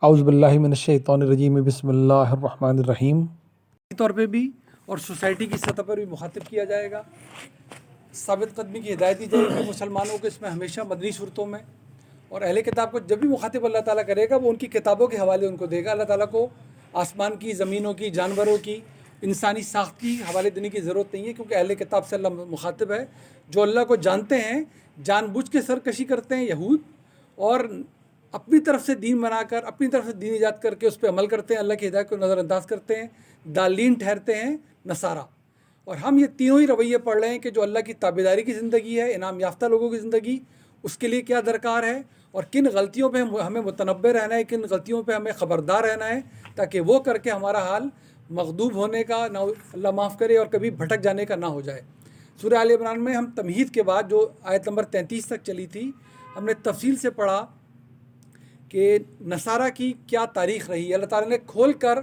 اعوذ باللہ من الشیطان الرجیم بسم اللہ الرحمن الرحیم. طور پہ بھی اور سوسائٹی کی سطح پر بھی مخاطب کیا جائے گا. ثابت قدمی کی ہدایت دی جائے گی مسلمانوں کو اس میں ہمیشہ مدنی صورتوں میں. اور اہل کتاب کو جب بھی مخاطب اللہ تعالیٰ کرے گا وہ ان کی کتابوں کے حوالے ان کو دے گا. اللہ تعالیٰ کو آسمان کی، زمینوں کی، جانوروں کی، انسانی ساخت کی حوالے دینے کی ضرورت نہیں ہے، کیونکہ اہل کتاب سے اللہ مخاطب ہے جو اللہ کو جانتے ہیں، جان بوجھ کے سرکشی کرتے ہیں یہود، اور اپنی طرف سے دین بنا کر، اپنی طرف سے دین ایجاد کر کے اس پہ عمل کرتے ہیں، اللہ کی ہدایت کو نظر انداز کرتے ہیں، دالین ٹھہرتے ہیں نصارہ. اور ہم یہ تینوں ہی رویے پڑھ رہے ہیں کہ جو اللہ کی تابعداری کی زندگی ہے، انعام یافتہ لوگوں کی زندگی، اس کے لیے کیا درکار ہے، اور کن غلطیوں پہ ہمیں متنبہ رہنا ہے، کن غلطیوں پہ ہمیں خبردار رہنا ہے، تاکہ وہ کر کے ہمارا حال مغضوب ہونے کا نہ، اللہ معاف کرے، اور کبھی بھٹک جانے کا نہ ہو جائے. سورہ آل عمران میں ہم تمہید کے بعد جو آیت نمبر 33 تک چلی تھی، ہم نے تفصیل سے پڑھا کہ نصارہ کی کیا تاریخ رہی. اللہ تعالیٰ نے کھول کر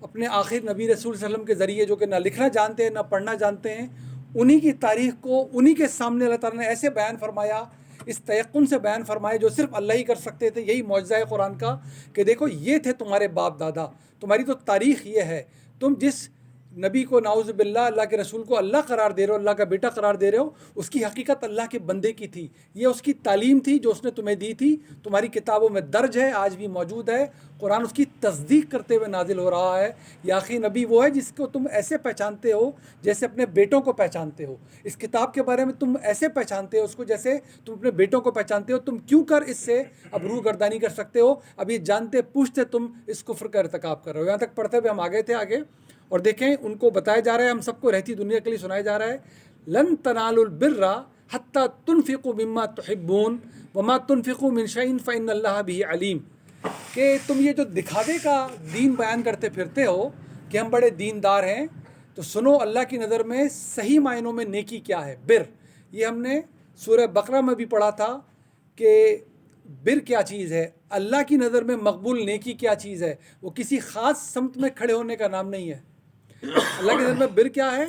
اپنے آخر نبی رسول صلی اللہ علیہ وسلم کے ذریعے، جو کہ نہ لکھنا جانتے ہیں نہ پڑھنا جانتے ہیں، انہی کی تاریخ کو انہی کے سامنے اللہ تعالیٰ نے ایسے بیان فرمایا، اس تیقن سے بیان فرمایا جو صرف اللہ ہی کر سکتے تھے. یہی معجزہ ہے قرآن کا کہ دیکھو یہ تھے تمہارے باپ دادا، تمہاری تو تاریخ یہ ہے. تم جس نبی کو نعوذ باللہ، اللہ کے رسول کو اللہ قرار دے رہے ہو، اللہ کا بیٹا قرار دے رہے ہو، اس کی حقیقت اللہ کے بندے کی تھی. یہ اس کی تعلیم تھی جو اس نے تمہیں دی تھی، تمہاری کتابوں میں درج ہے، آج بھی موجود ہے. قرآن اس کی تصدیق کرتے ہوئے نازل ہو رہا ہے. یہ آخری نبی وہ ہے جس کو تم ایسے پہچانتے ہو جیسے اپنے بیٹوں کو پہچانتے ہو. اس کتاب کے بارے میں تم ایسے پہچانتے ہو اس کو جیسے تم اپنے بیٹوں کو پہچانتے ہو. تم کیوں کر اس سے اب روح گردانی کر سکتے ہو؟ اب یہ جانتے پوچھتے تم اس کفر کا ارتکاب کر رہے ہو. یہاں تک پڑھتے ہوئے ہم آگے تھے آگے، اور دیکھیں ان کو بتایا جا رہا ہے، ہم سب کو رہتی دنیا کے لیے سنایا جا رہا ہے، لن تنالوا البر حتی تنفقوا مما تحبون وما تنفقوا من شیء فإن اللہ بہ علیم. کہ تم یہ جو دکھاوے کا دین بیان کرتے پھرتے ہو کہ ہم بڑے دیندار ہیں، تو سنو اللہ کی نظر میں صحیح معنوں میں نیکی کیا ہے، بر. یہ ہم نے سورہ بقرہ میں بھی پڑھا تھا کہ بر کیا چیز ہے، اللہ کی نظر میں مقبول نیکی کیا چیز ہے. وہ کسی خاص سمت میں کھڑے ہونے کا نام نہیں ہے. اللہ کی نظر میں بر کیا ہے؟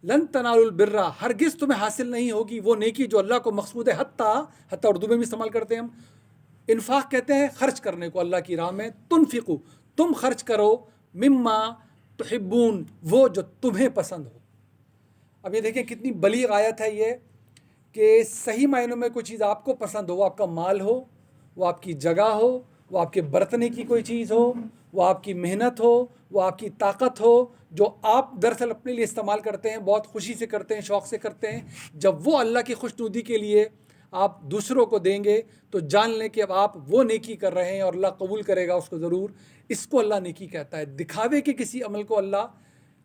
لن تنالوا البر، ہرگز تمہیں حاصل نہیں ہوگی وہ نیکی جو اللہ کو مقصود ہے. حتی اردو میں بھی استعمال کرتے ہیں ہم. انفاق کہتے ہیں خرچ کرنے کو اللہ کی راہ میں. تنفقو، تم خرچ کرو، مما تحبون، وہ جو تمہیں پسند ہو. اب یہ دیکھیں کتنی بلیغ آیت ہے یہ، کہ صحیح معنوں میں کوئی چیز آپ کو پسند ہو، وہ آپ کا مال ہو، وہ آپ کی جگہ ہو، وہ آپ کے برتنے کی کوئی چیز ہو، وہ آپ کی محنت ہو، وہ آپ کی طاقت ہو، جو آپ دراصل اپنے لیے استعمال کرتے ہیں، بہت خوشی سے کرتے ہیں، شوق سے کرتے ہیں. جب وہ اللہ کی خوشنودی کے لیے آپ دوسروں کو دیں گے تو جان لیں کہ اب آپ وہ نیکی کر رہے ہیں، اور اللہ قبول کرے گا اس کو ضرور. اس کو اللہ نیکی کہتا ہے. دکھاوے کے کسی عمل کو اللہ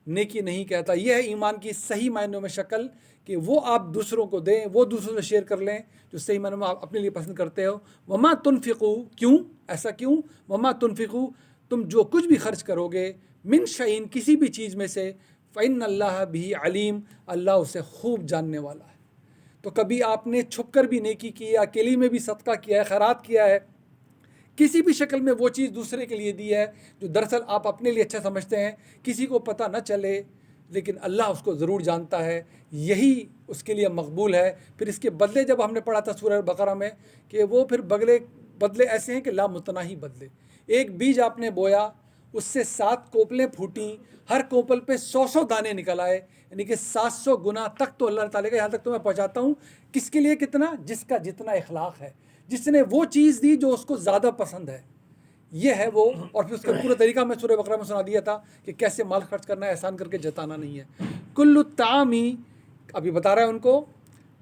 نیکی نہیں کہتا. یہ ہے ایمان کی صحیح معنوں میں شکل، کہ وہ آپ دوسروں کو دیں، وہ دوسروں سے شیئر کر لیں جو صحیح معنوں میں آپ اپنے لیے پسند کرتے ہو. وما تنفقو، کیوں ایسا کیوں؟ وما تنفقو، تم جو کچھ بھی خرچ کرو گے، من شعین، کسی بھی چیز میں سے، فإن اللہ بھی علیم، اللہ اسے خوب جاننے والا ہے. تو کبھی آپ نے چھپ کر بھی نیکی کی ہے، اکیلی میں بھی صدقہ کیا ہے، خیرات کیا ہے، کسی بھی شکل میں وہ چیز دوسرے کے لیے دی ہے جو دراصل آپ اپنے لیے اچھا سمجھتے ہیں، کسی کو پتہ نہ چلے لیکن اللہ اس کو ضرور جانتا ہے، یہی اس کے لیے مقبول ہے. پھر اس کے بدلے جب ہم نے پڑھا تھا سورہ بقرہ میں کہ وہ پھر بدلے ایسے ہیں کہ لا متناہی بدلے. ایک بیج آپ نے بویا، اس سے 7 کوپلیں پھوٹیں، ہر کوپل پہ 100 دانے نکل آئے، یعنی کہ 700 گنا تک تو اللہ تعالیٰ کا. یہاں تک تو میں پہنچاتا ہوں کس کے لیے کتنا؟ جس کا جتنا اخلاق ہے، جس نے وہ چیز دی جو اس کو زیادہ پسند ہے، یہ ہے وہ. اور پھر اس کا پورا طریقہ میں سورہ بقرہ میں سنا دیا تھا کہ کیسے مال خرچ کرنا ہے، احسان کر کے جتانا نہیں ہے. کل الطعام، ابھی بتا رہا ہے ان کو،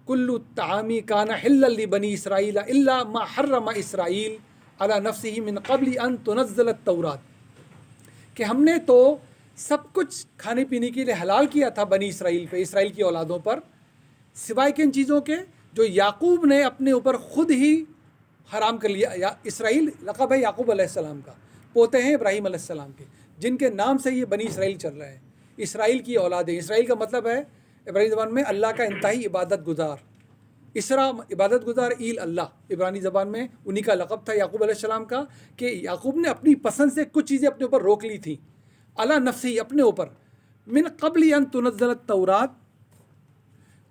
کل الطعام کان حلا لبنی اسرائیل الا ما حرم اسرائیل علی نفسہ من قبل ان تنزل التوراۃ. کہ ہم نے تو سب کچھ کھانے پینے کے لیے حلال کیا تھا بنی اسرائیل پہ، اسرائیل کی اولادوں پر، سوائے کن چیزوں کے جو یعقوب نے اپنے اوپر خود ہی حرام کر لیا. اسرائیل لقب ہے یعقوب علیہ السلام کا، پوتے ہیں ابراہیم علیہ السلام کے، جن کے نام سے یہ بنی اسرائیل چل رہے ہیں. اسرائیل کی اولادیں، اسرائیل کا مطلب ہے عبرانی زبان میں اللہ کا انتہائی عبادت گزار. اسرا عبادت گزار، ایل اللہ عبرانی زبان میں انہی کا لقب تھا یعقوب علیہ السلام کا، کہ یعقوب نے اپنی پسند سے کچھ چیزیں اپنے اوپر روک لی تھیں، علی نفسی، اپنے اوپر، من قبل ان تنزل التوراۃ،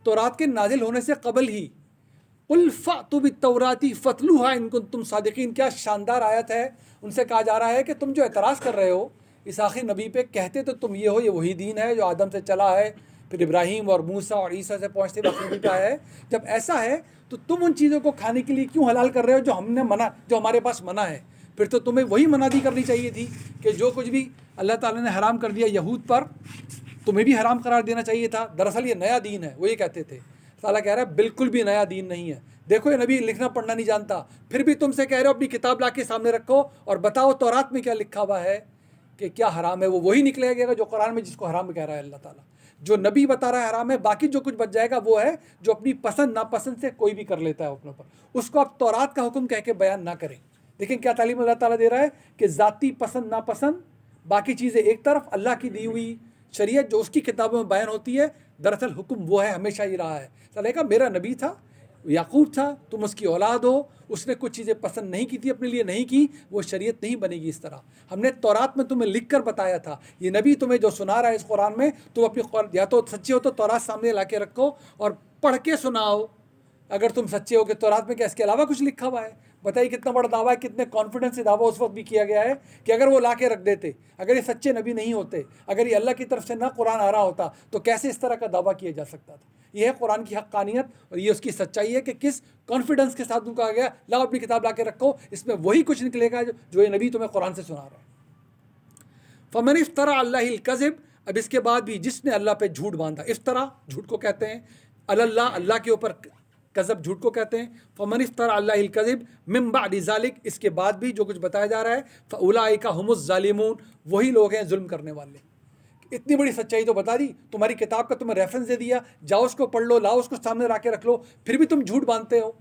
تورات کے نازل ہونے سے قبل ہی. قل فأتوا بالتوراۃ فاتلوها ان کنتم صادقین. کیا شاندار آیت ہے. ان سے کہا جا رہا ہے کہ تم جو اعتراض کر رہے ہو اس آخری نبی پہ، کہتے تو تم یہ ہو، یہ وہی دین ہے جو آدم سے چلا ہے، پھر ابراہیم اور موسیٰ اور عیسیٰ سے پہنچتے آخری نبی پہ آیا ہے. جب ایسا ہے تو تم ان چیزوں کو کھانے کے لیے کیوں حلال کر رہے ہو جو ہم نے منع، جو ہمارے پاس منع ہے؟ پھر تو تمہیں وہی منادی کرنی چاہیے تھی کہ جو کچھ بھی اللہ تعالیٰ نے حرام کر دیا یہود پر، تمہیں بھی حرام قرار دینا چاہیے تھا. دراصل یہ نیا دین ہے، وہ یہ کہتے تھے. تعالیٰ کہہ رہا ہے بالکل بھی نیا دین نہیں ہے. دیکھو یہ نبی لکھنا پڑھنا نہیں جانتا، پھر بھی تم سے کہہ رہے ہو اپنی کتاب لا کے سامنے رکھو اور بتاؤ تورات میں کیا لکھا ہوا ہے کہ کیا حرام ہے. وہ وہی نکلے گا جو قرآن میں جس کو حرام کہہ رہا ہے اللہ تعالیٰ. جو نبی بتا رہا ہے حرام ہے، باقی جو کچھ بچ جائے گا وہ ہے جو اپنی پسند ناپسند سے کوئی بھی کر لیتا ہے اپنے اوپر. اس کو آپ تورات کا حکم کہہ کے بیان نہ کریں. دیکھیں کیا تعلیم اللہ تعالیٰ دے رہا ہے کہ ذاتی پسند ناپسند باقی چیزیں ایک طرف، اللہ کی دی ہوئی شریعت جو اس کی کتابوں میں بیان ہوتی ہے، دراصل حکم وہ ہے، ہمیشہ ہی رہا ہے. تعالیٰ کہا میرا نبی تھا، یعقوب تھا، تم اس کی اولاد ہو، اس نے کچھ چیزیں پسند نہیں کی تھی، اپنے لیے نہیں کی، وہ شریعت نہیں بنے گی اس طرح. ہم نے تورات میں تمہیں لکھ کر بتایا تھا. یہ نبی تمہیں جو سنا رہا ہے اس قرآن میں، تم اپنی یا تو سچے ہو تو تورات سامنے لا کے رکھو اور پڑھ کے سناؤ اگر تم سچے ہو کہ تورات میں کیا اس کے علاوہ کچھ لکھا ہوا ہے. بتائیے کتنا بڑا دعویٰ ہے، کتنے کانفیڈنس سے دعویٰ اس وقت بھی کیا گیا ہے کہ اگر وہ لا کے رکھ دیتے، اگر یہ سچے نبی نہیں ہوتے، اگر یہ اللہ کی طرف سے نہ قرآن آ رہا ہوتا تو کیسے اس طرح کا دعویٰ کیا جا سکتا تھا. یہ ہے قرآن کی حقانیت اور یہ اس کی سچائی ہے کہ کس کانفیڈنس کے ساتھ ان کو کہا گیا لاؤ اپنی کتاب لا کے رکھو، اس میں وہی کچھ نکلے گا جو یہ نبی تمہیں قرآن سے سنا رہا ہے. فمن افترا اللہ الکذب. اب اس کے بعد بھی جس نے اللہ پہ جھوٹ باندھا، افطرا جھوٹ کو کہتے ہیں، اللہ کے اوپر کذب جھوٹ کو کہتے ہیں. فمن افترا اللہ الکذب من بعد ذلک. اس کے بعد بھی جو کچھ بتایا جا رہا ہے، فاولئک هم الظالمون. وہی لوگ ہیں ظلم کرنے والے. اتنی بڑی سچائی تو بتا دی، تمہاری کتاب کا تمہیں ریفرنس دے دیا، جاؤ اس کو پڑھ لو، لاؤ اس کو سامنے لا کے رکھ لو، پھر بھی تم جھوٹ باندھتے ہو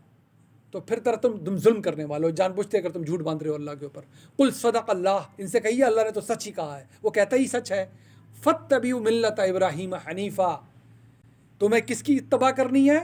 تو پھر طرح تم ظلم کرنے والے ہو جان بوجھتے اگر تم جھوٹ باندھ رہے ہو اللہ کے اوپر. قل صدق اللہ. ان سے کہیے اللہ نے تو سچ ہی کہا ہے، وہ کہتا ہی سچ ہے. فاتبعوا ملت ابراہیم حنیفا. تمہیں کس کی اتباع کرنی ہے؟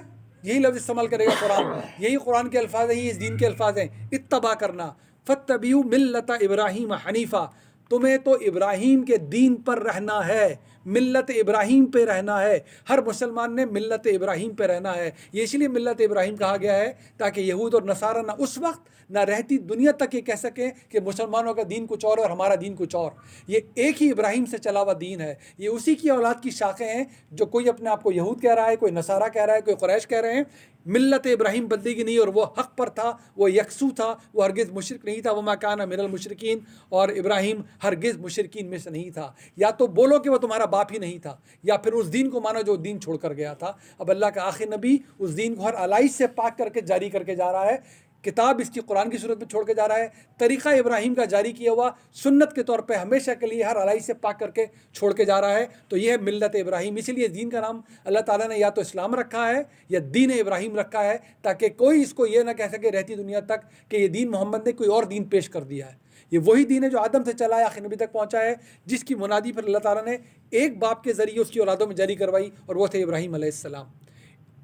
یہی لفظ استعمال کرے گا قرآن، یہی قرآن کے الفاظ ہیں، یہی اس دین کے الفاظ ہیں، اتباع کرنا. فاتبعوا ملت ابراہیم حنیفا. تمہیں تو ابراہیم کے دین پر رہنا ہے، ملت ابراہیم پہ رہنا ہے. ہر مسلمان نے ملت ابراہیم پہ رہنا ہے. یہ اس لیے ملت ابراہیم کہا گیا ہے تاکہ یہود اور نصارہ نہ اس وقت نہ رہتی دنیا تک یہ کہہ سکیں کہ مسلمانوں کا دین کچھ اور ہمارا دین کچھ اور. یہ ایک ہی ابراہیم سے چلا ہوا دین ہے. یہ اسی کی اولاد کی شاخیں ہیں. جو کوئی اپنے آپ کو یہود کہہ رہا ہے، کوئی نصارہ کہہ رہا ہے، کوئی قریش کہہ رہے ہیں، ملت ابراہیم بدلے گی نہیں اور وہ حق پر تھا، وہ یکسو تھا، وہ ہرگز مشرک نہیں تھا. وما کان من المشرکین. اور ابراہیم ہرگز مشرکین میں سے نہیں تھا. یا تو بولو کہ وہ تمہارا باپ ہی نہیں تھا، یا پھر اس دین کو مانو جو دین چھوڑ کر گیا تھا. اب اللہ کا آخری نبی اس دین کو ہر علائش سے پاک کر کے جاری کر کے جا رہا ہے. کتاب اس کی قرآن کی صورت میں چھوڑ کے جا رہا ہے. طریقہ ابراہیم کا جاری کیا ہوا سنت کے طور پہ ہمیشہ کے لیے ہر علائش سے پاک کر کے چھوڑ کے جا رہا ہے. تو یہ ہے ملت ابراہیم. اسی لیے دین کا نام اللہ تعالیٰ نے یا تو اسلام رکھا ہے یا دین ابراہیم رکھا ہے، تاکہ کوئی اس کو یہ نہ کہہ سکے رہتی دنیا تک کہ یہ دین محمد نے کوئی اور دین پیش کر دیا ہے. یہ وہی دین ہے جو آدم سے چلا ہے، آخر نبی تک پہنچا ہے، جس کی منادی پر اللہ تعالیٰ نے ایک باپ کے ذریعے اس کی اولادوں میں جاری کروائی اور وہ تھے ابراہیم علیہ السلام.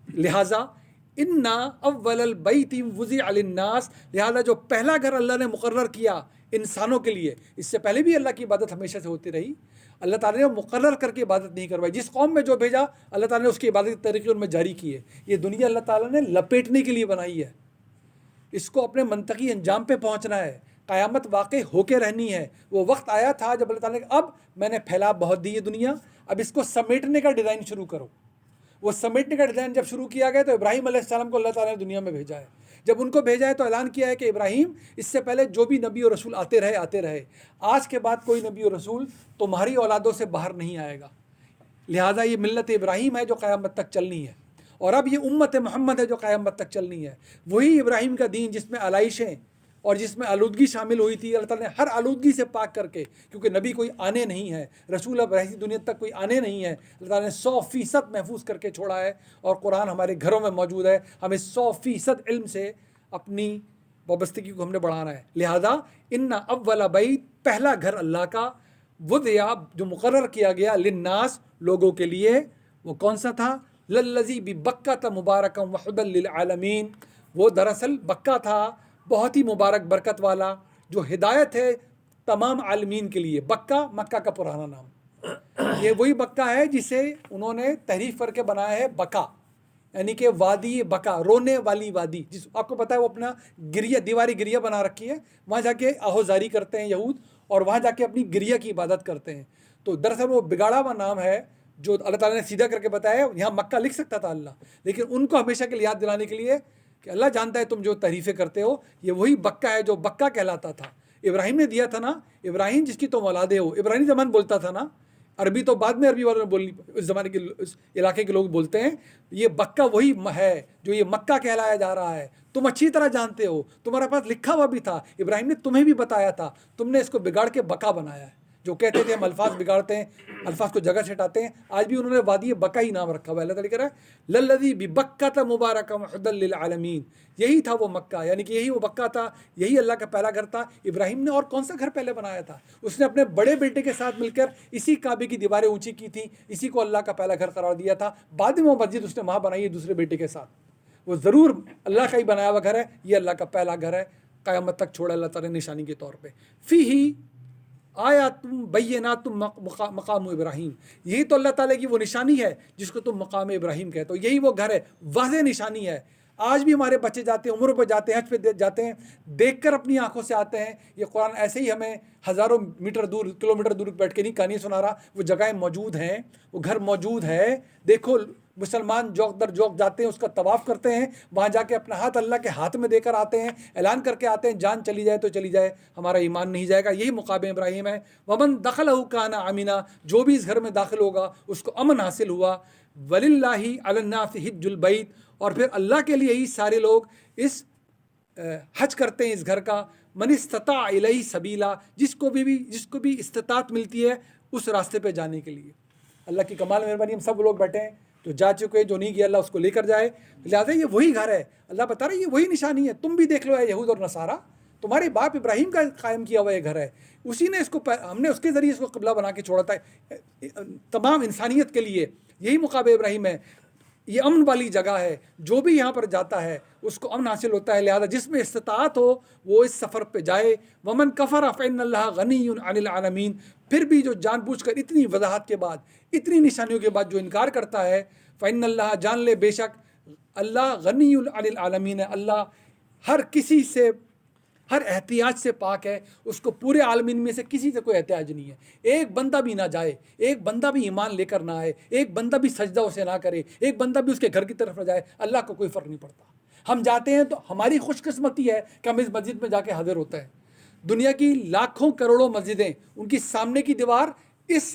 لہٰذا انا اول البیت وضع للناس. لہٰذا جو پہلا گھر اللہ نے مقرر کیا انسانوں کے لیے، اس سے پہلے بھی اللہ کی عبادت ہمیشہ سے ہوتی رہی، اللہ تعالیٰ نے مقرر کر کے عبادت نہیں کروائی. جس قوم میں جو بھیجا اللہ تعالیٰ نے اس کی عبادت کے طریقے ان میں جاری کیے. یہ دنیا اللہ تعالیٰ نے لپیٹنے کے لیے بنائی ہے، اس کو اپنے منطقی انجام پہ پہنچنا ہے. قیامت واقع ہو کے رہنی ہے. وہ وقت آیا تھا جب اللہ تعالیٰ نے اب میں نے پھیلا بہت دی یہ دنیا، اب اس کو سمیٹنے کا ڈیزائن شروع کرو. وہ سمیٹنے کا ڈیزائن جب شروع کیا گیا تو ابراہیم علیہ السلام کو اللہ تعالیٰ نے دنیا میں بھیجا ہے. جب ان کو بھیجا ہے تو اعلان کیا ہے کہ ابراہیم اس سے پہلے جو بھی نبی اور رسول آتے رہے، آج کے بعد کوئی نبی اور رسول تمہاری اولادوں سے باہر نہیں آئے گا. لہٰذا یہ ملت ابراہیم ہے جو قیامت تک چلنی ہے، اور اب یہ امت محمد ہے جو قیامت تک چلنی ہے. وہی ابراہیم کا دین جس میں علائشیں اور جس میں آلودگی شامل ہوئی تھی، اللہ تعالیٰ نے ہر آلودگی سے پاک کر کے، کیونکہ نبی کوئی آنے نہیں ہے، رسول اب رہتی دنیا تک کوئی آنے نہیں ہے، اللہ تعالیٰ نے 100% محفوظ کر کے چھوڑا ہے. اور قرآن ہمارے گھروں میں موجود ہے. ہمیں 100% علم سے اپنی وابستگی کو ہم نے بڑھانا ہے. لہذا ان اول بیت، پہلا گھر اللہ کا، وضع جو مقرر کیا گیا، للناس لوگوں کے لیے، وہ کون سا تھا؟ للذی ببکۃ مبارکا وہدی للعالمین. وہ دراصل بکہ تھا، بہت ہی مبارک برکت والا، جو ہدایت ہے تمام عالمین کے لیے. بکہ مکہ کا پرانا نام. یہ وہی بکہ ہے جسے انہوں نے تحریف کر کے بنایا ہے بکا. یعنی کہ وادی بکا، رونے والی وادی، جس آپ کو پتہ ہے وہ اپنا گریہ، دیواری گریہ بنا رکھی ہے، وہاں جا کے آہوزاری کرتے ہیں یہود، اور وہاں جا کے اپنی گریہ کی عبادت کرتے ہیں. تو دراصل وہ بگاڑا ہوا نام ہے جو اللہ تعالیٰ نے سیدھا کر کے بتایا. یہاں مکہ لکھ سکتا تھا اللہ، لیکن ان کو ہمیشہ کے لیے یاد دلانے کے لیے کہ اللہ جانتا ہے تم جو تعریفیں کرتے ہو، یہ وہی بکہ ہے جو بکہ کہلاتا تھا. ابراہیم نے دیا تھا نا، ابراہیم جس کی تم اولادیں ہو، ابراہیم زبان بولتا تھا نا. عربی تو بعد میں عربی والوں نے بولنی، اس زمانے کے اس علاقے کے لوگ بولتے ہیں. یہ بکہ وہی ہے جو یہ مکہ کہلایا جا رہا ہے. تم اچھی طرح جانتے ہو، تمہارے پاس لکھا ہوا بھی تھا، ابراہیم نے تمہیں بھی بتایا تھا، تم نے اس کو بگاڑ کے بکا بنایا ہے. جو کہتے تھے ہم الفاظ بگاڑتے ہیں، الفاظ کو جگہ سے ہٹاتے ہیں، آج بھی انہوں نے وادی بکا ہی نام رکھا ہوا ہے. اللہ تعالیٰ کہہ رہا ہے للذی ببکۃ مبارکا وحدا للعالمین، یہی تھا وہ مکہ، یعنی کہ یہی وہ مکہ تھا، یہی اللہ کا پہلا گھر تھا. ابراہیم نے اور کون سا گھر پہلے بنایا تھا؟ اس نے اپنے بڑے بیٹے کے ساتھ مل کر اسی کعبے کی دیواریں اونچی کی تھی، اسی کو اللہ کا پہلا گھر قرار دیا تھا. بعد میں وہ مسجد اس نے وہاں بنائی ہے دوسرے بیٹے کے ساتھ. وہ ضرور اللہ کا ہی بنایا ہوا گھر ہے، یہ اللہ کا پہلا گھر ہے، قیامت تک چھوڑا اللہ تعالیٰ نے نشانی کے طور پہ. فیہ آیات بینات مقام ابراہیم، یہی تو اللہ تعالیٰ کی وہ نشانی ہے جس کو تم مقام ابراہیم کہتے ہو. یہی وہ گھر ہے، واضح نشانی ہے. آج بھی ہمارے بچے جاتے ہیں، عمروں پہ جاتے ہیں، حج پہ جاتے ہیں، دیکھ کر اپنی آنکھوں سے آتے ہیں. یہ قرآن ایسے ہی ہمیں ہزاروں میٹر دور، کلومیٹر دور بیٹھ کے نہیں کہانی سنا رہا. وہ جگہیں موجود ہیں، وہ گھر موجود ہے. دیکھو مسلمان جوک در جوک جاتے ہیں، اس کا طواف کرتے ہیں، وہاں جا کے اپنا ہاتھ اللہ کے ہاتھ میں دے کر آتے ہیں، اعلان کر کے آتے ہیں جان چلی جائے تو چلی جائے، ہمارا ایمان نہیں جائے گا. یہی مقام ابراہیم ہے. ومن دخلہ کان آمنا، جو بھی اس گھر میں داخل ہوگا اس کو امن حاصل ہوا. وللہ علی الناس حج البیت، اور پھر اللہ کے لیے ہی سارے لوگ اس حج کرتے ہیں اس گھر کا. من استطاع الیہ سبیلا، جس کو بھی استطاعت ملتی ہے اس راستے پہ جانے کے لیے. اللہ کی کمال مہربانی، ہم سب لوگ بیٹھے ہیں، جو جا چکے ہیں، جو نہیں گیا اللہ اس کو لے کر جائے. لہٰذا یہ وہی گھر ہے، اللہ بتا رہا ہے یہ وہی نشانی ہے. تم بھی دیکھ لو اے یہود اور نصارہ، تمہارے باپ ابراہیم کا قائم کیا ہوا یہ گھر ہے، اسی نے اس کو، ہم نے اس کے ذریعے اس کو قبلہ بنا کے چھوڑا تھا تمام انسانیت کے لیے. یہی مقام ابراہیم ہے، یہ امن والی جگہ ہے. جو بھی یہاں پر جاتا ہے اس کو امن حاصل ہوتا ہے. لہذا جس میں استطاعت ہو وہ اس سفر پہ جائے. ومن کفر فإن اللہ غنی عن العالمین، پھر بھی جو جان بوجھ کر اتنی وضاحت کے بعد، اتنی نشانیوں کے بعد جو انکار کرتا ہے، فإن اللہ، جان لے بے شک اللہ غنی عن العالمین ہے، اللہ ہر کسی سے، ہر احتیاج سے پاک ہے. اس کو پورے عالمین میں سے کسی سے کوئی احتیاج نہیں ہے. ایک بندہ بھی نہ جائے، ایک بندہ بھی ایمان لے کر نہ آئے، ایک بندہ بھی سجدہ اسے نہ کرے، ایک بندہ بھی اس کے گھر کی طرف نہ جائے، اللہ کو کوئی فرق نہیں پڑتا. ہم جاتے ہیں تو ہماری خوش قسمتی ہے کہ ہم اس مسجد میں جا کے حاضر ہوتا ہے. دنیا کی لاکھوں کروڑوں مسجدیں، ان کی سامنے کی دیوار اس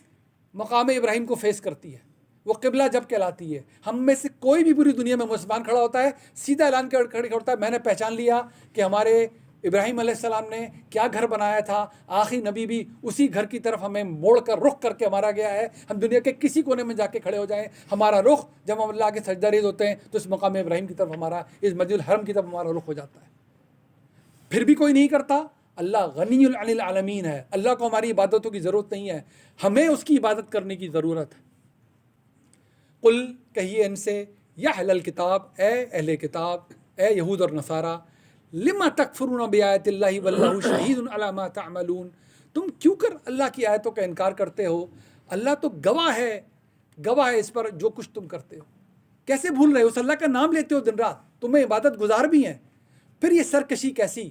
مقام ابراہیم کو فیس کرتی ہے، وہ قبلہ جب کہلاتی ہے. ہم میں سے کوئی بھی پوری دنیا میں مسلمان کھڑا ہوتا ہے، سیدھا اعلان کر ہوتا ہے میں نے پہچان لیا کہ ہمارے ابراہیم علیہ السلام نے کیا گھر بنایا تھا، آخری نبی بھی اسی گھر کی طرف ہمیں موڑ کر رخ کر کے ہمارا گیا ہے. ہم دنیا کے کسی کونے میں جا کے کھڑے ہو جائیں، ہمارا رخ جب ہم اللہ کے سجدہ ریز ہوتے ہیں تو اس مقام ابراہیم کی طرف ہمارا، اس مسجد الحرم کی طرف ہمارا رخ ہو جاتا ہے. پھر بھی کوئی نہیں کرتا. اللہ غنی عن العالمین ہے، اللہ کو ہماری عبادتوں کی ضرورت نہیں ہے، ہمیں اس کی عبادت کرنے کی ضرورت ہے. قل، کہیے ان سے، یا اہل الکتاب، اے اہل کتاب، اے یہود اور نصارہ، لما تکفرون بآیات اللہ واللہ شہید علی ما تعملون، تم کیوں کر اللہ کی آیتوں کا انکار کرتے ہو؟ اللہ تو گواہ ہے اس پر جو کچھ تم کرتے ہو. کیسے بھول رہے ہو؟ اس اللہ کا نام لیتے ہو دن رات، تمہیں عبادت گزار بھی ہیں، پھر یہ سرکشی کیسی،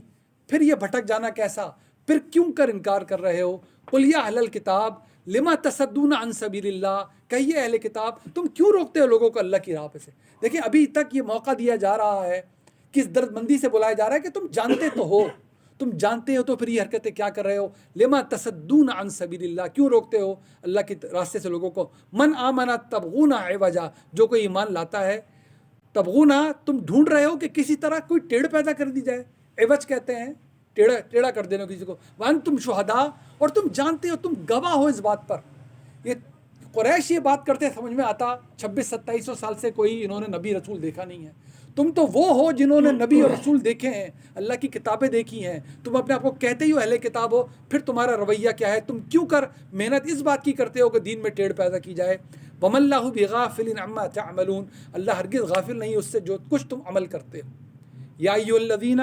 پھر یہ بھٹک جانا کیسا، پھر کیوں کر انکار کر رہے ہو؟ قل یا اہل الکتاب لما تصدون عن سبیل اللہ، کہیے اہل کتاب تم کیوں روکتے ہو لوگوں کو اللہ کی راہ پہ سے؟ دیکھیں ابھی تک یہ موقع دیا جا رہا ہے، کس درد مندی سے بلایا جا رہا ہے کہ تم جانتے تو ہو، تم جانتے ہو تو پھر یہ حرکتیں کیا کر رہے ہو؟ لما تصدون عن سبیل اللہ، کیوں روکتے ہو اللہ کے راستے سے لوگوں کو؟ من آمن تبغون عوجا، جو کوئی ایمان لاتا ہے، تبغونا تم ڈھونڈ رہے ہو کہ کسی طرح کوئی ٹیڑھ پیدا کر دی جائے. عوج کہتے ہیں ٹیڑھا کر دینا کسی کو. وانتم شہداء، اور تم جانتے ہو، تم گواہ ہو اس بات پر. یہ قریش یہ بات کرتے سمجھ میں آتا، 2600-2700 سال سے کوئی انہوں نے نبی رسول دیکھا نہیں ہے. تم تو وہ ہو جنہوں نے نبی اور رسول دیکھے ہیں، اللہ کی کتابیں دیکھی ہیں. تم اپنے آپ کو کہتے ہی ہو اہل کتاب ہو، پھر تمہارا رویہ کیا ہے؟ تم کیوں کر محنت اس بات کی کرتے ہو کہ دین میں ٹیڑھ پیدا کی جائے؟ وَمَا اللَّهُ بِغَافِلٍ عَمَّا تَعْمَلُونَ، اللہ ہرگز غافل نہیں اس سے جو کچھ تم عمل کرتے ہو. یا ایھا الذین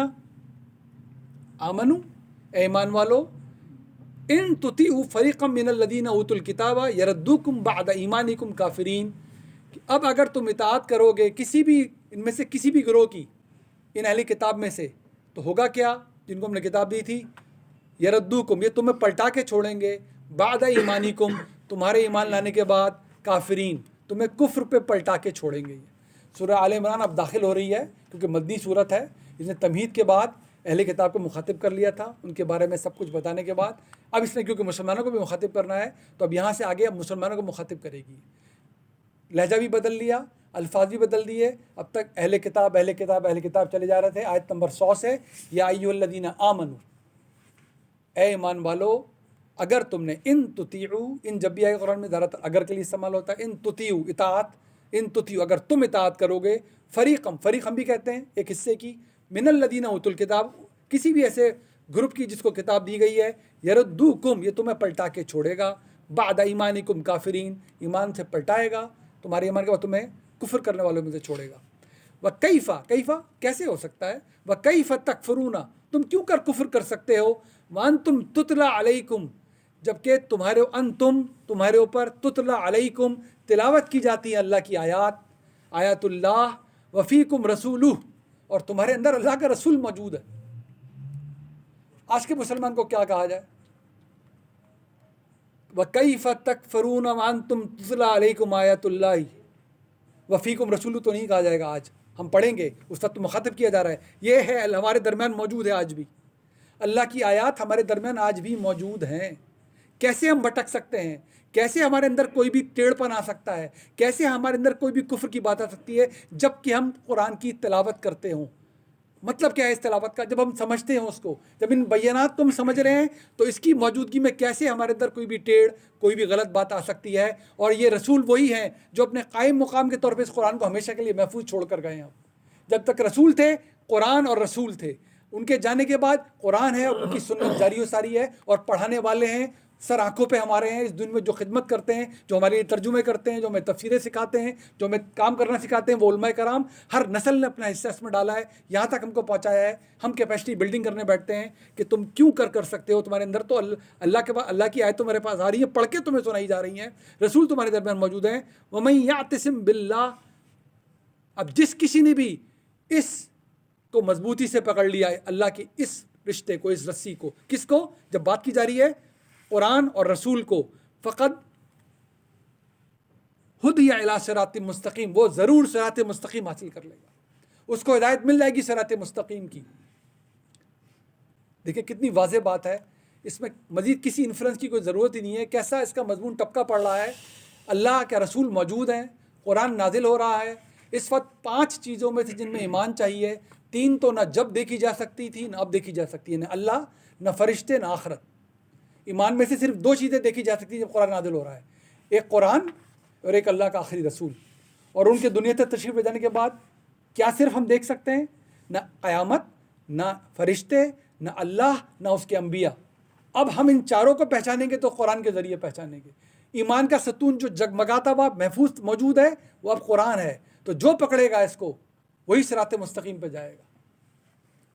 آمنو، اے ایمان والو، ان تطیعوا فریقا من الذین اوتوا الکتاب یردوکم بعد ایمانکم کافرین، کہ اب اگر تم اطاعت کرو گے کسی بھی ان میں سے کسی بھی گروہ کی، ان اہل کتاب میں سے، تو ہوگا کیا؟ جن کو ہم نے کتاب دی تھی، یردوکم، یہ تمہیں پلٹا کے چھوڑیں گے، بعد ایمانکم، تمہارے ایمان لانے کے بعد، کافرین، تمہیں کفر پہ پلٹا کے چھوڑیں گے۔ سورہ آل عمران اب داخل ہو رہی ہے کیونکہ مدنی صورت ہے، اس نے تمہید کے بعد اہل کتاب کو مخاطب کر لیا تھا، ان کے بارے میں سب کچھ بتانے کے بعد اب اس نے کیونکہ مسلمانوں کو بھی مخاطب کرنا ہے تو اب یہاں سے آگے اب مسلمانوں کو مخاطب کرے گی، لہجہ بھی بدل لیا، الفاظ بھی بدل دیے۔ اب تک اہل کتاب اہل کتاب اہل کتاب چلے جا رہے تھے، آیت نمبر 100 سے یا ایھا الذین آمنو، اے ایمان والو، اگر تم نے، ان تطیعو، ان جب بھی آئے قرآن میں زیادہ تر اگر کے لیے استعمال ہوتا ہے، ان تطیعو اطاعت، ان تطیعو اگر تم اطاعت کرو گے، فریقم، فریق ہم بھی کہتے ہیں ایک حصے کی، من الذین اوتوا الکتاب، کسی بھی ایسے گروپ کی جس کو کتاب دی گئی ہے، یردوکم، یہ تمہیں پلٹا کے چھوڑے گا، بعد ایمانکم کافرین، ایمان سے پلٹائے گا تمہارے ایمان کے بعد، تمہیں کفر کرنے والوں میں سے چھوڑے گا۔ وَكَيْفَ، کیفا کیسے ہو سکتا ہے، وَكَيْفَ تَكْفُرُونَ، تم کیوں کر کفر کر سکتے ہو، وَأَنْتُمْ تُتْلَى عَلَيْكُمْ، جبکہ تمہارے اوپر تتلا علیکم، تلاوت کی جاتی ہے اللہ کی آیات، آیات اللہ، وفیکم رسولہ، اور تمہارے اندر اللہ کا رسول موجود ہے۔ آج کے مسلمان کو کیا کہا جائے؟ وَكَيْفَ تَكْفُرُونَ وَأَنْتُمْ تُتْلَى عَلَيْكُمْ آیَاتُ اللَّهِ وَفِيكُمْ رَسُولُ، تو نہیں کہا جائے گا، آج ہم پڑھیں گے، اس وقت مخاطب کیا جا رہا ہے، یہ ہے ہمارے درمیان موجود ہے، آج بھی اللہ کی آیات ہمارے درمیان آج بھی موجود ہیں۔ کیسے ہم بھٹک سکتے ہیں؟ کیسے ہمارے اندر کوئی بھی ٹیڑھ پن آ سکتا ہے؟ کیسے ہمارے اندر کوئی بھی کفر کی بات آ سکتی ہے جب کہ ہم قرآن کی تلاوت کرتے ہوں؟ مطلب کیا ہے اس تلاوت کا؟ جب ہم سمجھتے ہیں اس کو، جب ان بیانات کو ہم سمجھ رہے ہیں، تو اس کی موجودگی میں کیسے ہمارے اندر کوئی بھی ٹیڑھ، کوئی بھی غلط بات آ سکتی ہے؟ اور یہ رسول وہی ہیں جو اپنے قائم مقام کے طور پہ اس قرآن کو ہمیشہ کے لیے محفوظ چھوڑ کر گئے ہیں۔ جب تک رسول تھے، قرآن اور رسول تھے، ان کے جانے کے بعد قرآن ہے اور ان کی سنت جاری و ساری ہے، اور پڑھانے والے ہیں سر آنکھوں پہ ہمارے ہیں، اس دنیا میں جو خدمت کرتے ہیں، جو ہمارے لیے ترجمے کرتے ہیں، جو ہمیں تفسیریں سکھاتے ہیں، جو ہمیں کام کرنا سکھاتے ہیں، وہ علماء کرام، ہر نسل نے اپنا حصہ اس میں ڈالا ہے، یہاں تک ہم کو پہنچایا ہے۔ ہم کیپیسٹی بلڈنگ کرنے بیٹھتے ہیں کہ تم کیوں کر سکتے ہو، تمہارے اندر تو اللہ کے بعد اللہ کی آیت تمہارے پاس آ رہی ہے، پڑھ کے تمہیں سنائی جا رہی ہیں، رسول تمہارے درمیان موجود ہیں۔ وَمَن يَعْتَصِم بِاللَّهِ، اب جس کسی نے بھی اس کو مضبوطی سے پکڑ لیا ہے، اللہ کے اس رشتے کو، اس رسی کو، کس کو؟ جب بات کی جا رہی ہے قرآن اور رسول کو، فقط ہدی الی صراط مستقیم، وہ ضرور صراط مستقیم حاصل کر لے گا، اس کو ہدایت مل جائے گی صراط مستقیم کی۔ دیکھیں کتنی واضح بات ہے، اس میں مزید کسی انفرنس کی کوئی ضرورت ہی نہیں ہے۔ کیسا اس کا مضمون ٹپکا پڑ رہا ہے، اللہ کے رسول موجود ہیں، قرآن نازل ہو رہا ہے، اس وقت 5 چیزوں میں سے جن میں ایمان چاہیے، 3 تو نہ جب دیکھی جا سکتی تھی نہ اب دیکھی جا سکتی ہے، نہ اللہ، نہ فرشتے، نہ آخرت۔ ایمان میں سے صرف 2 چیزیں دیکھی جا سکتی ہیں جب قرآن نازل ہو رہا ہے، ایک قرآن اور ایک اللہ کا آخری رسول۔ اور ان کے دنیا تک تشریف لے جانے کے بعد کیا صرف ہم دیکھ سکتے ہیں؟ نہ قیامت، نہ فرشتے، نہ اللہ، نہ اس کے انبیاء۔ اب ہم ان چاروں کو پہچانیں گے تو قرآن کے ذریعے پہچانیں گے۔ ایمان کا ستون جو جگمگاتا ہوا محفوظ موجود ہے، وہ اب قرآن ہے، تو جو پکڑے گا اس کو وہی صراط مستقیم پہ جائے گا۔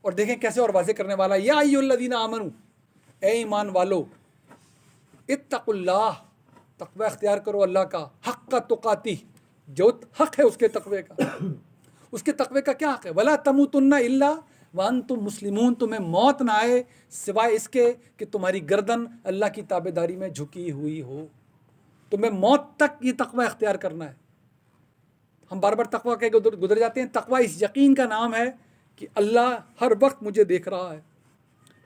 اور دیکھیں کیسے اور واضح کرنے والا، یا ایھا الذین آمنو، اے ایمان والو، اتقوا اللہ، تقوی اختیار کرو اللہ کا، حق تقاتہ، جو حق ہے اس کے تقوی کا، اس کے تقوی کا کیا حق ہے؟ ولا تموتن الا وانتم مسلمون، تمہیں موت نہ آئے سوائے اس کے کہ تمہاری گردن اللہ کی تابعداری میں جھکی ہوئی ہو۔ تمہیں موت تک یہ تقوی اختیار کرنا ہے۔ ہم بار بار تقوی کے گزر جاتے ہیں، تقوی اس یقین کا نام ہے کہ اللہ ہر وقت مجھے دیکھ رہا ہے،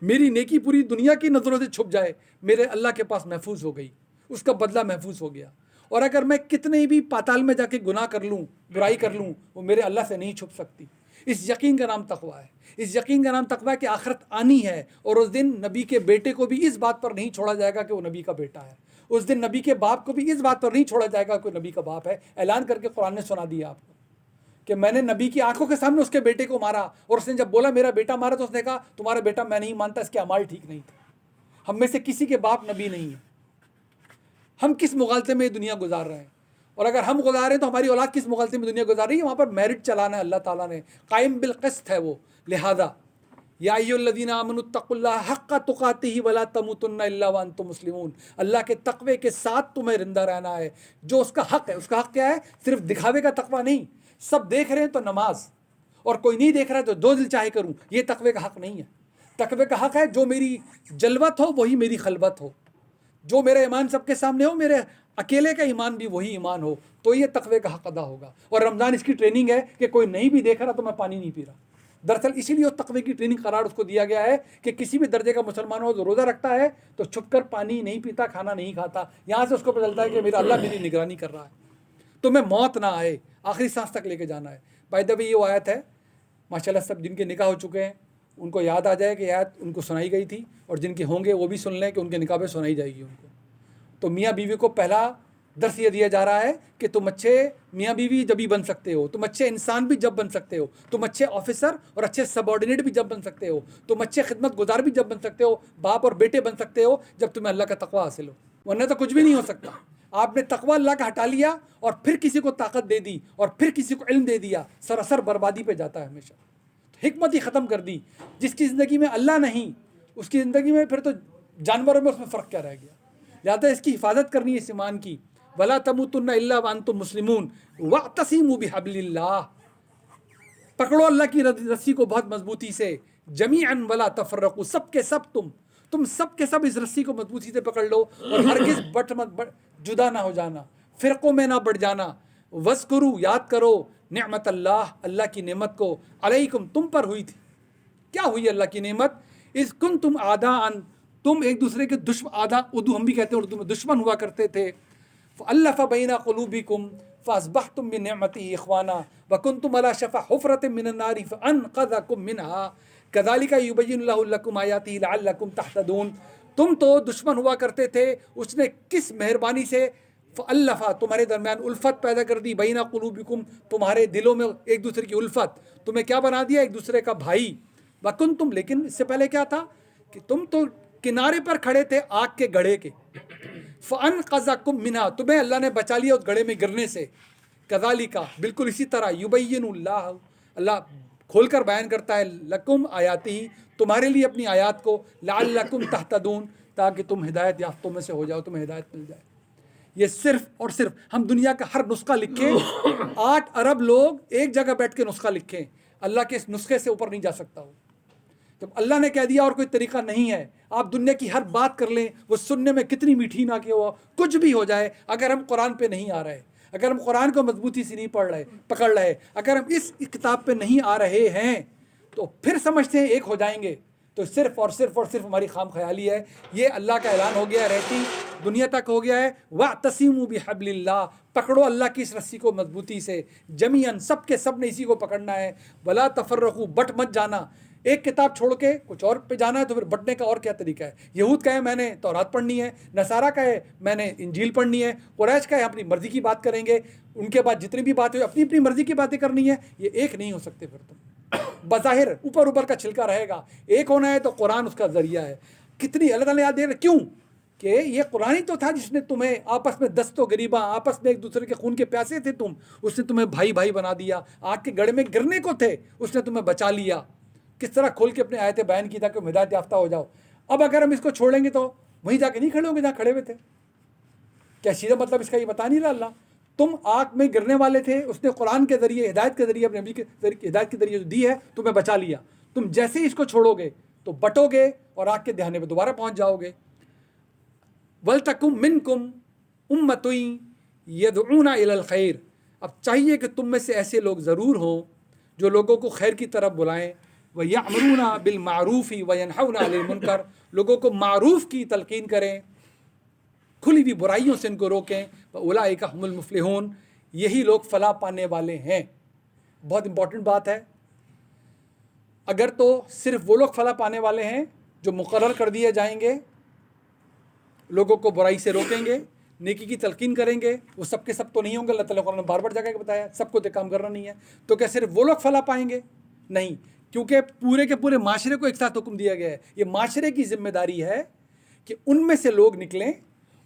میری نیکی پوری دنیا کی نظروں سے چھپ جائے، میرے اللہ کے پاس محفوظ ہو گئی، اس کا بدلہ محفوظ ہو گیا۔ اور اگر میں کتنے بھی پاتال میں جا کے گناہ کر لوں، برائی کر لوں، وہ میرے اللہ سے نہیں چھپ سکتی۔ اس یقین کا نام تقوی ہے۔ اس یقین کا نام تقوی ہے کہ آخرت آنی ہے، اور اس دن نبی کے بیٹے کو بھی اس بات پر نہیں چھوڑا جائے گا کہ وہ نبی کا بیٹا ہے، اس دن نبی کے باپ کو بھی اس بات پر نہیں چھوڑا جائے گا کہ وہ نبی کا باپ ہے۔ اعلان کر کے قرآن نے سنا دیا آپ کو کہ میں نے نبی کی آنکھوں کے سامنے اس کے بیٹے کو مارا، اور اس نے جب بولا میرا بیٹا مارا تو اس نے کہا تمہارا بیٹا میں نہیں مانتا، اس کے اعمال ٹھیک نہیں تھے۔ ہم میں سے کسی کے باپ نبی نہیں ہے۔ ہم کس مغالطے میں یہ دنیا گزار رہے ہیں، اور اگر ہم گزار رہے ہیں تو ہماری اولاد کس مغالطے میں دنیا گزار رہی ہے؟ وہاں پر میرٹ چلانا ہے اللہ تعالیٰ نے، قائم بالقسط ہے وہ۔ لہذا یا ایھاالذین آمنوا اتقوا اللہ حق تقاتہ ولا تموتن الا وانتم مسلمون، اللہ کے تقوی کے ساتھ تمہیں زندہ رہنا ہے، جو اس کا حق ہے۔ اس کا حق کیا ہے؟ صرف دکھاوے کا تقوی نہیں، سب دیکھ رہے ہیں تو نماز، اور کوئی نہیں دیکھ رہا ہے تو جو دل چاہے کروں، یہ تقوی کا حق نہیں ہے۔ تقوی کا حق ہے جو میری جلوت ہو وہی میری خلوت ہو، جو میرا ایمان سب کے سامنے ہو، میرے اکیلے کا ایمان بھی وہی ایمان ہو، تو یہ تقوی کا حق ادا ہوگا۔ اور رمضان اس کی ٹریننگ ہے کہ کوئی نہیں بھی دیکھ رہا تو میں پانی نہیں پی رہا۔ دراصل اسی لیے اس تقوی کی ٹریننگ قرار اس کو دیا گیا ہے کہ کسی بھی درجے کا مسلمان ہو جو روزہ رکھتا ہے تو چھپ کر پانی نہیں پیتا، کھانا نہیں کھاتا، یہاں سے اس کو پتہ چلتا ہے کہ میرا اللہ میری نگرانی کر رہا ہے، تو میں موت نہ آئے، آخری سانس تک لے کے جانا ہے۔ بائی دا وے یہ وہ آیت ہے، ماشاءاللہ سب جن کے نکاح ہو چکے ہیں ان کو یاد آ جائے کہ یہ آیت ان کو سنائی گئی تھی، اور جن کے ہوں گے وہ بھی سن لیں کہ ان کے نکاح پہ سنائی جائے گی ان کو۔ تو میاں بیوی کو پہلا درس یہ دیا جا رہا ہے کہ تم اچھے میاں بیوی جب ہی بن سکتے ہو، تم اچھے انسان بھی جب بن سکتے ہو، تم اچھے آفیسر اور اچھے سب آرڈینیٹ بھی جب بن سکتے ہو، تم اچھے خدمت گزار بھی جب بن سکتے ہو، باپ اور بیٹے بن سکتے ہو جب تمہیں اللہ کا تقوی حاصل ہو، ورنہ تو کچھ بھی نہیں ہو سکتا۔ آپ نے تقوی اللہ کا ہٹا لیا اور پھر کسی کو طاقت دے دی اور پھر کسی کو علم دے دیا، سراسر بربادی پہ جاتا ہے ہمیشہ۔ حکمت ہی ختم کر دی، جس کی زندگی میں اللہ نہیں اس کی زندگی میں پھر تو جانوروں میں اس میں فرق کیا رہ گیا؟ لہٰذا اس کی حفاظت کرنی ہے اس ایمان کی۔ ولا تموتن الا وانتم مسلمون واعتصموا بحبل اللہ، پکڑو اللہ کی رسی کو بہت مضبوطی سے، جمیعا ولا تفرقوا، سب کے سب تم سب کے سب اس رسی کو مضبوطی سے پکڑ لو اور ہرگز جدا نہ ہو جانا، فرقوں میں نہ بڑھ جانا۔ وذکروا، یاد کرو، نعمت اللہ، اللہ کی نعمت کو، علیکم، تم پر ہوئی تھی۔ کیا ہوئی اللہ کی نعمت؟ اذ کنتم اعداء، تم ایک دوسرے کے اردو ہم بھی کہتے ہیں اردو میں دشمن ہوا کرتے تھے۔ فالف بین قلوبکم فاصبحتم بنعمتہ اخوانا وکنتم علی شفا حفرۃ من النار فانقذکم منہا کذالک یبین اللہ لکم آیاتہ لعلکم تہتدون۔ تم تو دشمن ہوا کرتے تھے، اس نے کس مہربانی سے فالفا، تمہارے درمیان الفت پیدا کر دی، بین قلوبکم، تمہارے دلوں میں ایک دوسرے کی الفت، تمہیں کیا بنا دیا؟ ایک دوسرے کا بھائی۔ وکنتم، لیکن اس سے پہلے کیا تھا کہ تم تو کنارے پر کھڑے تھے آگ کے گڑھے کے، فانقذکم منہا، تمہیں اللہ نے بچا لیا اس گڑھے میں گرنے سے۔ کذالک، بالکل اسی طرح، یبین اللہ، اللہ کھول کر بیان کرتا ہے، لکم آیاتہ، تمہارے لیے اپنی آیات کو، لعلکم تہتدون، تاکہ تم ہدایت یافتوں میں سے ہو جاؤ، تمہیں ہدایت مل جائے۔ یہ صرف اور صرف ہم دنیا کا ہر نسخہ لکھیں، 8 ارب لوگ ایک جگہ بیٹھ کے نسخہ لکھیں، اللہ کے اس نسخے سے اوپر نہیں جا سکتا ہو۔ جب اللہ نے کہہ دیا اور کوئی طریقہ نہیں ہے، آپ دنیا کی ہر بات کر لیں، وہ سننے میں کتنی میٹھی نہ کہ ہو، کچھ بھی ہو جائے، اگر ہم قرآن پہ نہیں آ رہے، اگر ہم قرآن کو مضبوطی سے نہیں پکڑ رہے، اگر ہم اس کتاب پہ نہیں آ رہے ہیں، تو پھر سمجھتے ہیں ایک ہو جائیں گے، تو صرف اور صرف ہماری خام خیالی ہے۔ یہ اللہ کا اعلان ہو گیا ہے، رہتی دنیا تک ہو گیا ہے، وَاعْتَصِمُوا بِحَبْلِ اللَّهِ، پکڑو اللہ کی اس رسی کو مضبوطی سے، جمیعاً، سب کے سب نے اسی کو پکڑنا ہے، وَلَا تَفَرَّقُوا، بٹ مت جانا، ایک کتاب چھوڑ کے کچھ اور پہ جانا ہے تو پھر بٹنے کا اور کیا طریقہ ہے؟ یہود کہے میں نے تورات پڑھنی ہے، نصارہ کہے میں نے انجیل پڑھنی ہے، قریش کہے اپنی مرضی کی بات کریں گے، ان کے بعد جتنی بھی باتیں اپنی اپنی مرضی کی باتیں کرنی ہے، یہ ایک نہیں ہو سکتے۔ پھر تم بظاہر اوپر کا چھلکا رہے گا، ایک ہونا ہے تو قرآن اس کا ذریعہ ہے۔ کتنی اللہ تعالیٰ یاد دے رہے، کیوں کہ یہ قرآن ہی تو تھا جس نے تمہیں آپس میں دست و غریباں، آپس میں ایک دوسرے کے خون کے پیاسے تھے تم، اس نے تمہیں بھائی بھائی بنا دیا، آگ کے گڑھے میں گرنے کو تھے، اس نے تمہیں بچا لیا۔ کس طرح کھول کے اپنے آیتیں بیان کی تاکہ ہدایت یافتہ ہو جاؤ۔ اب اگر ہم اس کو چھوڑیں گے تو وہیں جا کے نہیں کھڑے ہوں گے جہاں کھڑے ہوئے تھے۔ کیا سیدھا مطلب اس کا یہ بتا نہیں رہا اللہ؟ تم آگ میں گرنے والے تھے، اس نے قرآن کے ذریعے، ہدایت کے ذریعے، اپنے نبی کے ہدایت کے ذریعے جو دی ہے تمہیں بچا لیا، تم جیسے ہی اس کو چھوڑو گے تو بٹو گے اور آگ کے دہانے پہ دوبارہ پہنچ جاؤ گے۔ وَلْتَكُن مِّنكُمْ أُمَّةٌ يَدْعُونَ إِلَى الْخَيْرِ، اب چاہیے کہ تم میں سے ایسے لوگ ضرور ہوں جو لوگوں کو خیر کی طرف بلائیں، وَيَأْمُرُونَ بِالْمَعْرُوفِ وَيَنْهَوْنَ عَنِ الْمُنكَرِ، لوگوں کو معروف کی تلقین کریں، کھلی ہوئی برائیوں سے ان کو روکیں، وَأُولَٰئِكَ هُمُ الْمُفْلِحُونَ، یہی لوگ فلاح پانے والے ہیں۔ بہت امپورٹنٹ بات ہے، اگر تو صرف وہ لوگ فلاح پانے والے ہیں جو مقرر کر دیے جائیں گے، لوگوں کو برائی سے روکیں گے، نیکی کی تلقین کریں گے، وہ سب کے سب تو نہیں ہوں گے، اللہ تعالیٰ قرآن نے بار بار جگہ بتایا سب کو تو کام کرنا نہیں ہے، تو کیا صرف وہ لوگ فلاح پائیں گے؟ نہیں، کیونکہ پورے کے پورے معاشرے کو ایک ساتھ حکم دیا گیا ہے۔ یہ معاشرے کی ذمہ داری ہے کہ ان میں سے لوگ نکلیں،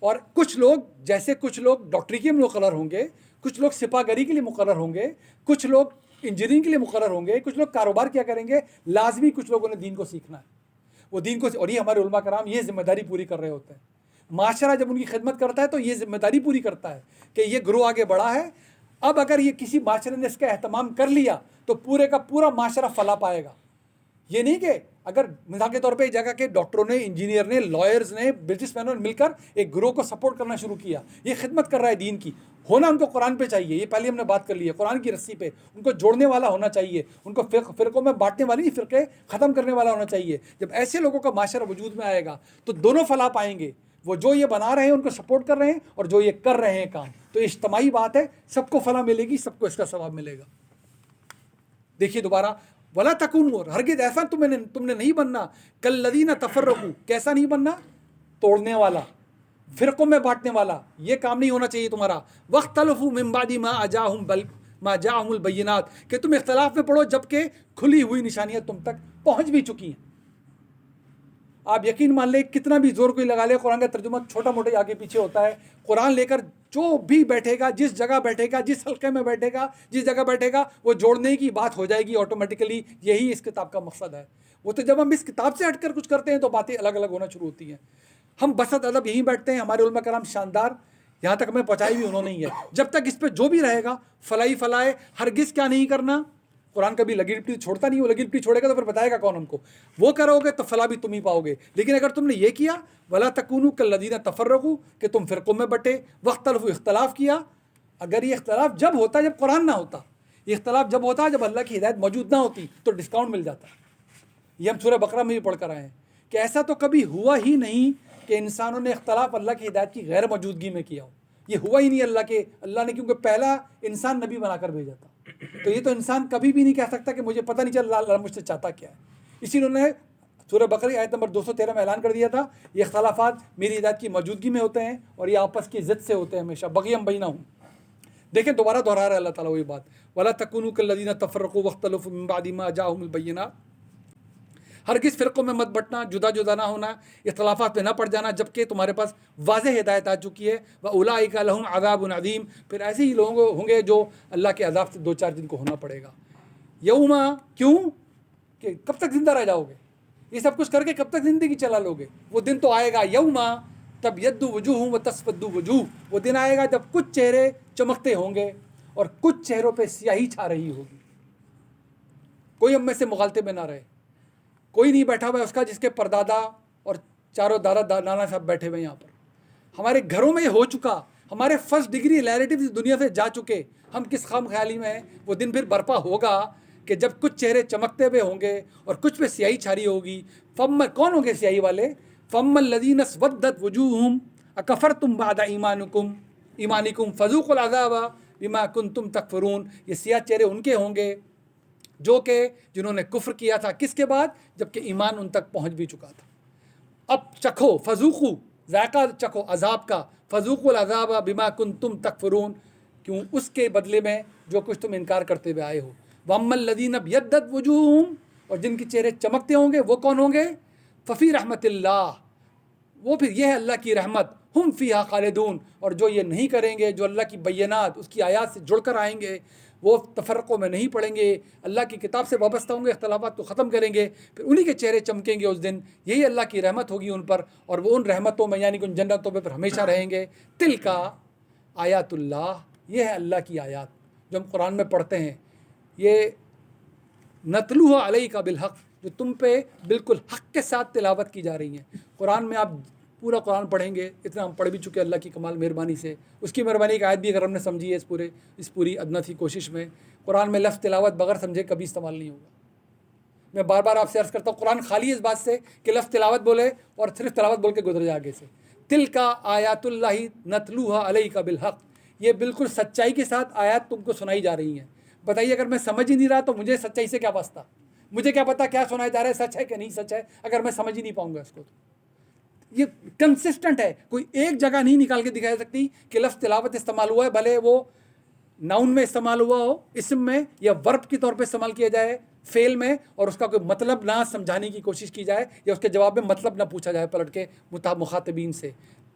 اور کچھ لوگ، جیسے کچھ لوگ ڈاکٹری کے لیے مقرر ہوں گے، کچھ لوگ سپاہ گری کے لیے مقرر ہوں گے، کچھ لوگ انجینئرنگ کے لیے مقرر ہوں گے, کچھ لوگ کاروبار کیا کریں گے, لازمی کچھ لوگوں نے دین کو سیکھنا ہے. وہ دین کو, اور یہ ہمارے علماء کرام یہ ذمہ داری پوری کر رہے ہوتے ہیں. معاشرہ جب ان کی خدمت کرتا ہے تو یہ ذمہ داری پوری کرتا ہے کہ یہ گروہ آگے بڑھا ہے. اب اگر یہ کسی معاشرے نے اس کا اہتمام کر لیا تو پورے کا پورا معاشرہ فلاح پائے گا. یہ نہیں کہ اگر مثال کے طور پہ ایک جگہ کے ڈاکٹروں نے, انجینئر نے, لائرز نے, بزنس مینوں نے مل کر ایک گروہ کو سپورٹ کرنا شروع کیا, یہ خدمت کر رہا ہے دین کی, ہونا ان کو قرآن پہ چاہیے. یہ پہلے ہم نے بات کر لی ہے, قرآن کی رسی پہ ان کو جوڑنے والا ہونا چاہیے, ان کو فرقوں میں بانٹنے والی نہیں, فرقے ختم کرنے والا ہونا چاہیے. جب ایسے لوگوں کا معاشرہ وجود میں آئے گا تو دونوں فلاح پائیں گے, وہ جو یہ بنا رہے ہیں ان کو سپورٹ کر رہے ہیں اور جو یہ کر رہے ہیں کام. تو اجتماعی بات ہے, سب کو فلاح ملے گی, سب کو اس کا ثواب ملے گا. دیکھیے دوبارہ, ولا تکونوا, ہرگز ایسا تم نے نہیں بننا, کالذین تفرقوا, کیسا نہیں بننا, توڑنے والا, فرقوں میں بانٹنے والا, یہ کام نہیں ہونا چاہیے تمہارا. واختلفوا من بعد ما جاءہم البینات, کہ تم اختلاف میں پڑو جبکہ کھلی ہوئی نشانیاں تم تک پہنچ بھی چکی ہیں. آپ یقین مان لیں, کتنا بھی زور کوئی لگا لے, قرآن کا ترجمہ چھوٹا موٹا آگے پیچھے ہوتا ہے. قرآن لے کر جو بھی بیٹھے گا, جس جگہ بیٹھے گا, جس حلقے میں بیٹھے گا, جس جگہ بیٹھے گا, وہ جوڑنے کی بات ہو جائے گی آٹومیٹیکلی. یہی اس کتاب کا مقصد ہے. وہ تو جب ہم اس کتاب سے ہٹ کر کچھ کرتے ہیں تو باتیں الگ الگ ہونا شروع ہوتی ہیں. ہم بسط ادب یہیں بیٹھتے ہیں, ہمارے علماء کرام شاندار, یہاں تک ہمیں پہنچائی بھی انہوں نے ہی ہے. جب تک اس پہ جو بھی رہے گا فلاحی فلاح ہے. ہرگز کیا نہیں کرنا, قرآن کبھی لگی لپٹی چھوڑتا نہیں. وہ لگی لپٹی چھوڑے گا تو پھر بتائے گا کون ہم کو. وہ کرو گے تو فلاح بھی تم ہی پاؤ گے. لیکن اگر تم نے یہ کیا, ولا تکونوا کالذین تفرقوا, کہ تم فرقوں میں بٹے, واختلفوا, اختلاف کیا. اگر یہ اختلاف جب ہوتا جب قرآن نہ ہوتا, یہ اختلاف جب ہوتا جب اللہ کی ہدایت موجود نہ ہوتی تو ڈسکاؤنٹ مل جاتا. یہ ہم سورہ بقرہ میں بھی پڑھ کر آئے ہیں کہ ایسا تو کبھی ہوا ہی نہیں کہ انسانوں نے اختلاف اللہ کی ہدایت کی غیر موجودگی میں کیا ہو. یہ ہوا ہی نہیں اللہ نے, کیونکہ پہلا انسان نبی بنا کر بھیجا تھا. تو یہ تو انسان کبھی بھی نہیں کہہ سکتا کہ مجھے پتہ نہیں چل اللہ مجھ سے چاہتا کیا ہے. اسی لیے انہوں نے سورہ بقرہ آیت نمبر 213 میں اعلان کر دیا تھا, یہ اختلافات میری ہدایت کی موجودگی میں ہوتے ہیں اور یہ آپس کی ضد سے ہوتے ہیں ہمیشہ, بغیم بینہم. دیکھیں دوبارہ دہرا رہا ہے اللہ تعالیٰ وہی بات, ولا تکونوا کالذین تفرقوا واختلفوا من بعد ما جاءہم البینات. ہرگز فرقوں میں مت بٹنا, جدا جدا نہ ہونا, اختلافات پہ نہ پڑ جانا جبکہ تمہارے پاس واضح ہدایت آ چکی ہے. وَأُولَٰئِكَ لَهُمْ عَذَابٌ عَظِيمٌ, پھر ایسے ہی لوگ ہوں گے جو اللہ کے عذاب سے 2-4 دن کو ہونا پڑے گا. یوما, کیوں کہ کب تک زندہ رہ جاؤ گے, یہ سب کچھ کر کے کب تک زندگی چلا لو گے. وہ دن تو آئے گا, یوما تبیض وجوہ وتسود وجوہ, وہ دن آئے گا جب کچھ چہرے چمکتے ہوں گے اور کچھ چہروں پہ سیاہی چھا رہی ہوگی. کوئی ہم میں سے مغالطے میں نہ رہے. کوئی نہیں بیٹھا ہوا ہے اس کا جس کے پردادا اور چاروں دادا نانا صاحب بیٹھے ہوئے یہاں پر. ہمارے گھروں میں یہ ہو چکا, ہمارے فرسٹ ڈگری ریلیٹیو اس دنیا سے جا چکے, ہم کس خام خیالی میں ہیں. وہ دن پھر برپا ہوگا کہ جب کچھ چہرے چمکتے ہوئے ہوں گے اور کچھ پہ سیاہی چھاری ہوگی. کون ہوں گے سیاہی والے؟ فَأَمَّا الَّذِينَ اسْوَدَّتْ وُجُوهُهُمْ أَكَفَرْتُمْ بَعْدَ ایمانکم فَذُوقُوا الْعَذَابَ بِمَا كُنْتُمْ تَكْفُرُونَ. یہ سیاہ چہرے ان کے ہوں گے جو کہ جنہوں نے کفر کیا تھا, کس کے بعد, جبکہ ایمان ان تک پہنچ بھی چکا تھا. اب چکھو, فذوقوا, ذائقہ چکھو عذاب کا, فذوقوا العذاب بما کنتم تکفرون, کیوں, اس کے بدلے میں جو کچھ تم انکار کرتے ہوئے آئے ہو. واما الذین ابیضت وجوہہم, اور جن کے چہرے چمکتے ہوں گے وہ کون ہوں گے؟ ففی رحمت اللہ, وہ پھر یہ ہے اللہ کی رحمت. ہم فیہا خالدون, اور جو یہ نہیں کریں گے, جو اللہ کی بینات اس کی آیات سے جڑ کر آئیں گے, وہ تفرقوں میں نہیں پڑیں گے, اللہ کی کتاب سے وابستہ ہوں گے, اختلافات کو ختم کریں گے, پھر انہی کے چہرے چمکیں گے اس دن. یہی اللہ کی رحمت ہوگی ان پر, اور وہ ان رحمتوں میں یعنی کہ ان جنتوں میں پھر ہمیشہ رہیں گے. تلکا آیات اللہ, یہ ہے اللہ کی آیات جو ہم قرآن میں پڑھتے ہیں. یہ نتلوہ علیک بالحق, جو تم پہ بالکل حق کے ساتھ تلاوت کی جا رہی ہیں. قرآن میں آپ پورا قرآن پڑھیں گے, اتنا ہم پڑھ بھی چکے اللہ کی کمال مہربانی سے. اس کی مہربانی کی آیت بھی اگر ہم نے سمجھی ہے اس پوری ادنا سی کوشش میں, قرآن میں لفظ تلاوت بغیر سمجھے کبھی استعمال نہیں ہوگا. میں بار بار آپ سے عرض کرتا ہوں, قرآن خالی اس بات سے کہ لفظ تلاوت بولے اور صرف تلاوت بول کے گزر جائے آگے سے. تلکا آیات اللہ نتلوہا علیک بالحق, یہ بالکل سچائی کے ساتھ آیات تم کو سنائی جا رہی ہیں. بتائیے اگر میں سمجھ ہی نہیں رہا تو مجھے سچائی سے کیا واسطہ, مجھے کیا پتا کیا سنایا جا رہا ہے, سچ ہے کہ نہیں سچ ہے, اگر میں سمجھ ہی نہیں پاؤں گا اس کو. تو یہ کنسسٹنٹ ہے, کوئی ایک جگہ نہیں نکال کے دکھا سکتی کہ لفظ تلاوت استعمال ہوا ہے, بھلے وہ ناؤن میں استعمال ہوا ہو, اسم میں, یا ورب کے طور پہ استعمال کیا جائے فعل میں, اور اس کا کوئی مطلب نہ سمجھانے کی کوشش کی جائے, یا اس کے جواب میں مطلب نہ پوچھا جائے پلٹ کے مخاطبین سے.